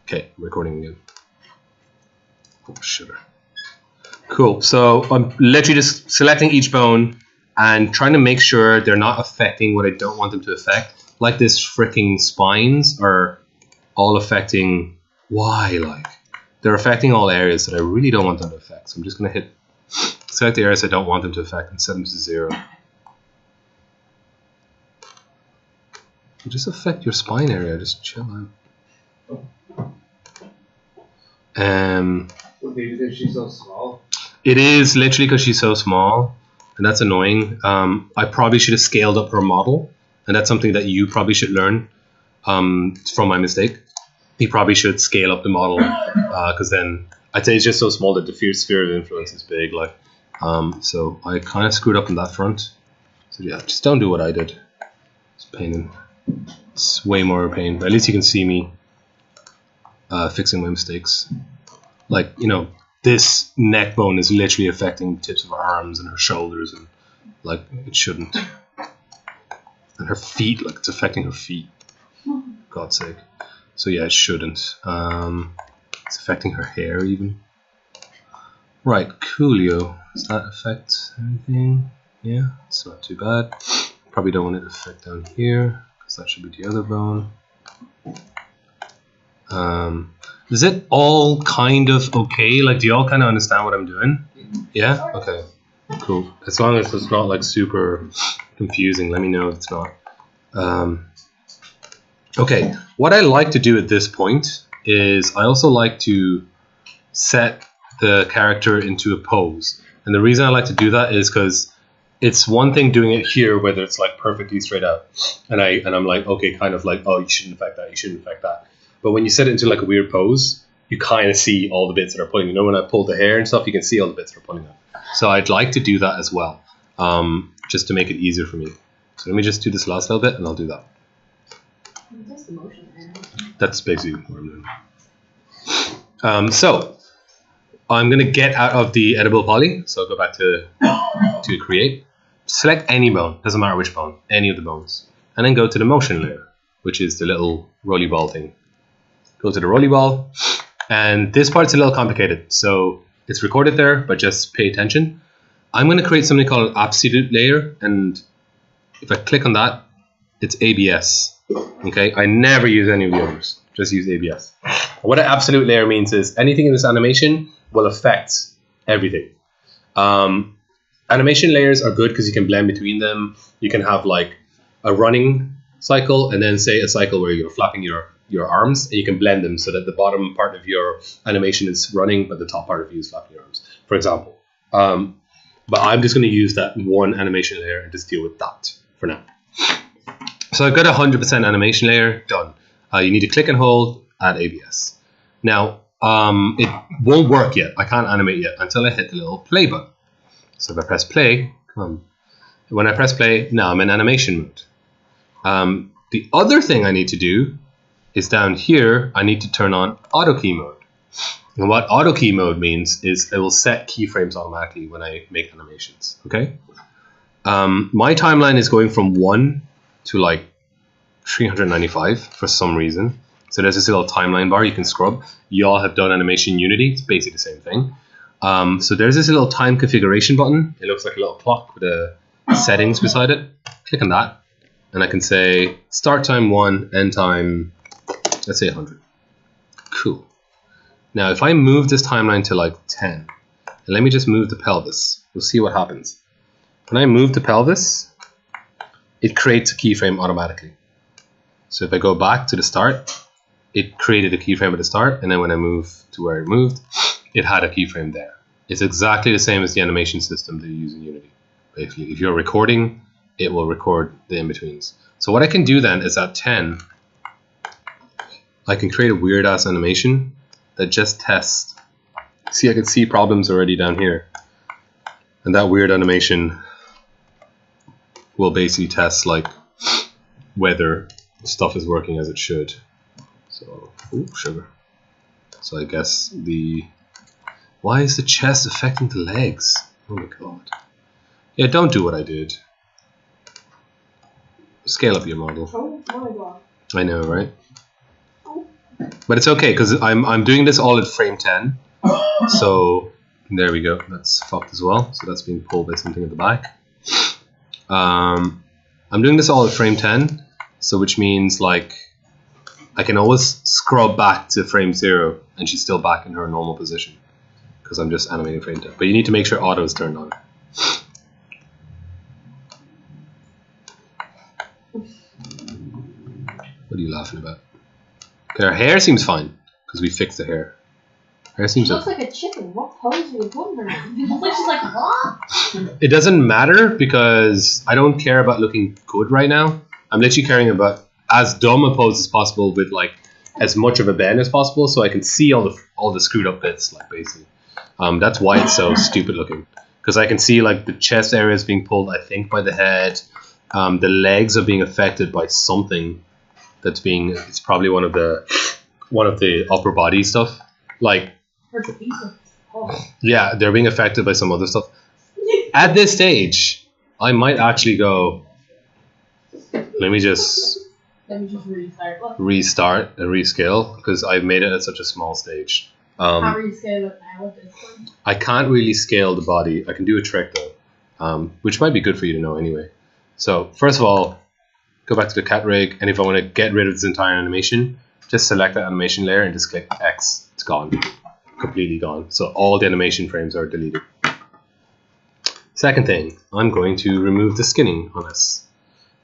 Okay, recording again. Oh, sugar. Cool. So I'm literally just selecting each bone and trying to make sure they're not affecting what I don't want them to affect. Like this freaking spines are all affecting why, like they're affecting all areas that I really don't want them to affect. So I'm just gonna hit select the areas I don't want them to affect and set them to 0. You just affect your spine area, just chill out. Would be because she's so small. It is literally because she's so small, and that's annoying. I probably should have scaled up her model, and that's something that you probably should learn from my mistake. You probably should scale up the model, because then I'd say it's just so small that the sphere of influence is big. Like, so I kind of screwed up on that front. So yeah, just don't do what I did. It's pain. It's way more pain, but at least you can see me fixing my mistakes. Like, you know, this neck bone is literally affecting the tips of her arms and her shoulders, and like it shouldn't. And her feet, like it's affecting her feet. God's sake. So yeah, it shouldn't. It's affecting her hair even. Right, coolio. Does that affect anything? Yeah, it's not too bad. Probably don't want it to affect down here, because that should be the other bone. Is it all kind of okay? Like, do you all kind of understand what I'm doing? Yeah? Okay. Cool. As long as it's not like super confusing, let me know if it's not. Okay, what I like to do at this point is I also like to set the character into a pose. And the reason I like to do that is because it's one thing doing it here, whether it's like perfectly straight out, and I'm like, okay, kind of like, oh, you shouldn't affect that, you shouldn't affect that. But when you set it into like a weird pose, you kind of see all the bits that are pulling. You know, when I pull the hair and stuff, you can see all the bits that are pulling up. So I'd like to do that as well, just to make it easier for me. So let me just do this last little bit, and I'll do that. That's the motion. That's basically what I'm doing. So I'm gonna get out of the editable poly. So I'll go back to create. Select any bone, doesn't matter which bone, any of the bones, and then go to the motion layer, which is the little rolly ball thing. Go to the rolly ball, and this part's a little complicated. So it's recorded there, but just pay attention. I'm going to create something called an absolute layer, and if I click on that, it's ABS. Okay, I never use any of the others, just use ABS. What an absolute layer means is anything in this animation will affect everything. Animation layers are good because you can blend between them. You can have like a running cycle, and then say a cycle where you're flapping your arms, and you can blend them so that the bottom part of your animation is running, but the top part of you is flapping your arms, for example. But I'm just going to use that one animation layer and just deal with that for now. So I've got 100% animation layer done. You need to click and hold, add ABS. Now, it won't work yet. I can't animate yet until I hit the little play button. So if I press play, when I press play, now I'm in animation mode. The other thing I need to do is down here, I need to turn on auto key mode. And what auto key mode means is it will set keyframes automatically when I make animations, okay? My timeline is going from 1 to like 395 for some reason. So there's this little timeline bar you can scrub. You all have done animation Unity, it's basically the same thing. So there's this little time configuration button. It looks like a little clock with a settings beside it. Click on that, and I can say start time 1, end time, let's say 100. Cool. Now if I move this timeline to like 10, and let me just move the pelvis, we'll see what happens. When I move the pelvis, it creates a keyframe automatically. So if I go back to the start, it created a keyframe at the start, and then when I move to where it moved, it had a keyframe there. It's exactly the same as the animation system that you use in Unity. Basically, if you're recording, it will record the in-betweens. So what I can do then is at 10, I can create a weird ass animation that just tests. See, I can see problems already down here. And that weird animation will basically test like whether stuff is working as it should. So, ooh, sugar. So I guess why is the chest affecting the legs? Oh my god. Yeah, don't do what I did. Scale up your model. Oh my god. I know, right? Oh. But it's okay because I'm doing this all at frame 10. So there we go. That's fucked as well. So that's being pulled by something at the back. I'm doing this all at frame 10. So which means like I can always scrub back to frame 0 and she's still back in her normal position because I'm just animating frame 10. But you need to make sure auto is turned on. What are you laughing about? Okay, her hair seems fine because we fixed the hair. Hair seems She looks like a chicken. What pose are you putting her in? It looks like she's like, what? It doesn't matter because I don't care about looking good right now. I'm literally caring about as dumb a pose as possible with like as much of a bend as possible, so I can see all the screwed up bits, like basically. That's why it's so stupid looking because I can see like the chest area is being pulled, I think, by the head. The legs are being affected by something that's being. It's probably one of the upper body stuff, like. Yeah, they're being affected by some other stuff. At this stage, I might actually go. Let me just restart and rescale because I've made it at such a small stage. How rescale it now at this point? I can't really scale the body. I can do a trick though, which might be good for you to know anyway. So first of all, go back to the cat rig, and if I want to get rid of this entire animation, just select that animation layer and just click X. It's gone. Completely gone. So all the animation frames are deleted. Second thing, I'm going to remove the skinning on this.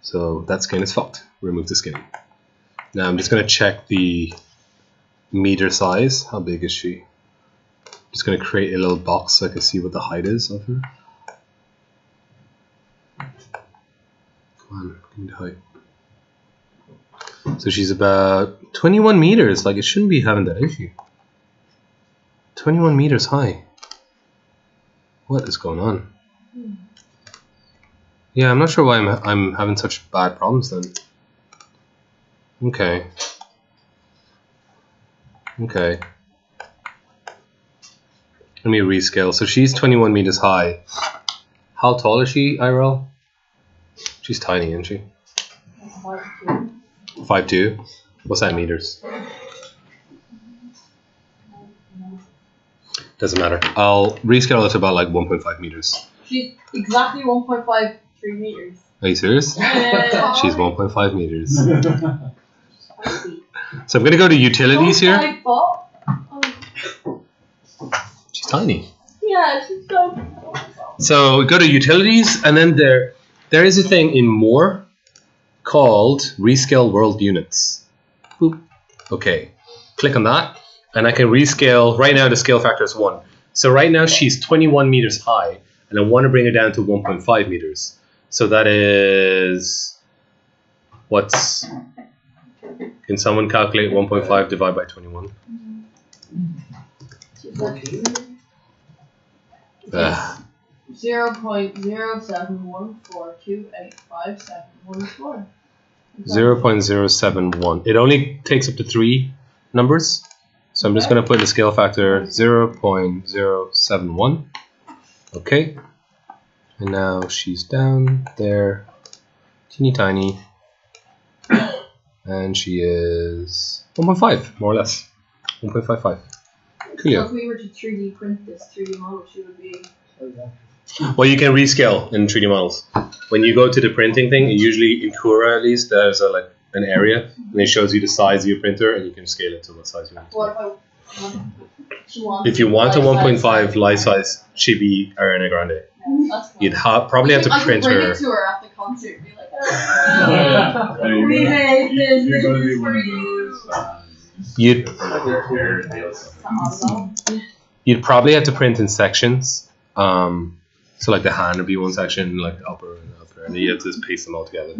So that skin is fucked. Remove the skinning. Now I'm just going to check the meter size. How big is she? Just going to create a little box so I can see what the height is of her. Come on, give me the height. So she's about 21 meters. Like, it shouldn't be having that issue. 21 meters high. What is going on? Yeah, I'm not sure why I'm having such bad problems then. Okay. Okay. Let me rescale. So she's 21 meters high. How tall is she, IRL? She's tiny, isn't she? 5'2". What's that in meters? Doesn't matter. I'll rescale it to about like 1.5 meters. She's exactly 1.53 meters. Are you serious? Yeah. She's 1.5 meters. So I'm going to go to utilities here. 1.5 foot? She's tiny. Yeah, she's so. So go to utilities, and then there is a thing in more called rescale world units. Boop. Okay. Click on that, and I can rescale. Right now the scale factor is 1. So right now she's 21 meters high, and I want to bring her down to 1.5 meters. So that is what's. Can someone calculate 1.5 divided by 21? Ugh. 0.0714285714. 0.071. It only takes up to 3 numbers. So I'm just going to put in the scale factor 0.071. Okay. And now she's down there. Teeny tiny. And she is 1.5, more or less. 1.55. So Cool. if we were to 3D print this 3D model, she would be. Well, you can rescale in 3D models. When you go to the printing thing, usually in Cura at least, there's an area, and it shows you the size of your printer, and you can scale it to what size you want. What about? If you want a 1.5 life size chibi Ariana Grande, That's cool. you'd probably have to print I could bring her. it to her at the concert and be like, Yeah. we made this. You're This going to be is one for of you. those. You'd probably have to print in sections. So like the hand would be one section, like the upper, and then you have to just paste them all together.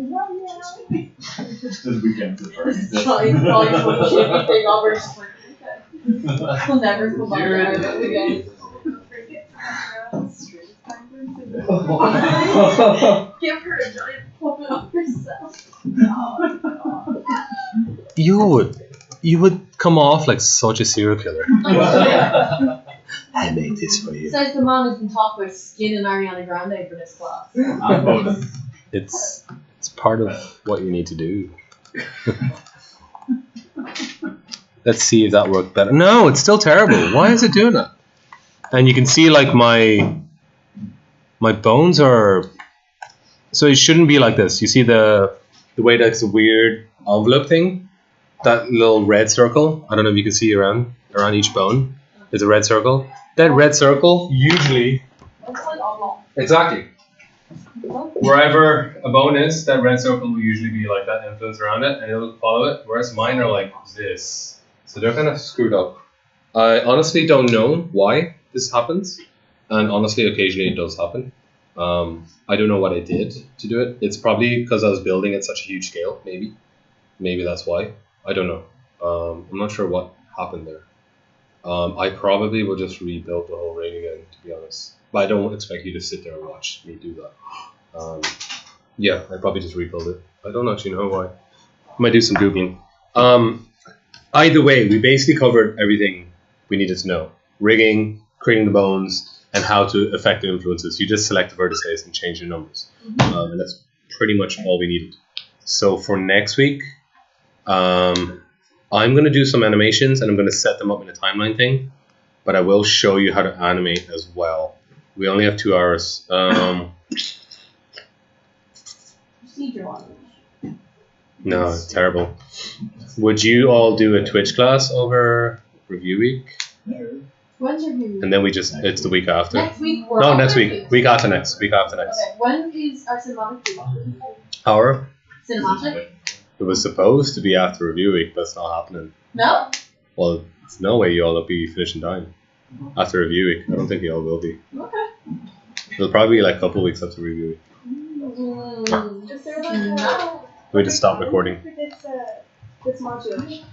This weekend to first. Try one shitty thing over. Just like, okay. We'll never come back to Ireland again. Give her a giant puppet of yourself. You would come off like such a serial killer. I made this for you. Says the man who's been talking about skin and Ariana Grande for this class. It's part of what you need to do. Let's see if that worked better. No, it's still terrible. Why is it doing that? And you can see like my bones are. So it shouldn't be like this. You see the way that's a weird envelope thing? That little red circle. I don't know if you can see around each bone. There's a red circle. That red circle usually. It's like oblong. Exactly. Wherever a bone is, that red circle will usually be like that influence around it, and it'll follow it. Whereas mine are like this, so they're kind of screwed up. I honestly don't know why this happens, and honestly, occasionally it does happen. I don't know what I did to do it. It's probably because I was building at such a huge scale. Maybe that's why. I don't know. I'm not sure what happened there. I probably will just rebuild the whole ring again, to be honest. But I don't expect you to sit there and watch me do that. Yeah, I probably just rebuild it. I don't actually know why. I might do some Googling. Either way, we basically covered everything we needed to know. Rigging, creating the bones, and how to affect the influences. You just select the vertices and change your numbers. And that's pretty much all we needed. So for next week, I'm going to do some animations and I'm going to set them up in a timeline thing. But I will show you how to animate as well. We only have 2 hours. Procedural. No, it's terrible. Would you all do a Twitch class over review week? When's your review? And then it's the week after. Next week. No, next week. Week after next. Week after next. Okay. When is our cinematic review? Hour? Cinematic? It was supposed to be after review week, but it's not happening. No? Well, there's no way you all will be finishing time after review week. I don't think you all will be. Okay. It'll probably be like a couple weeks after review week. Is there like We just stop recording. It's module.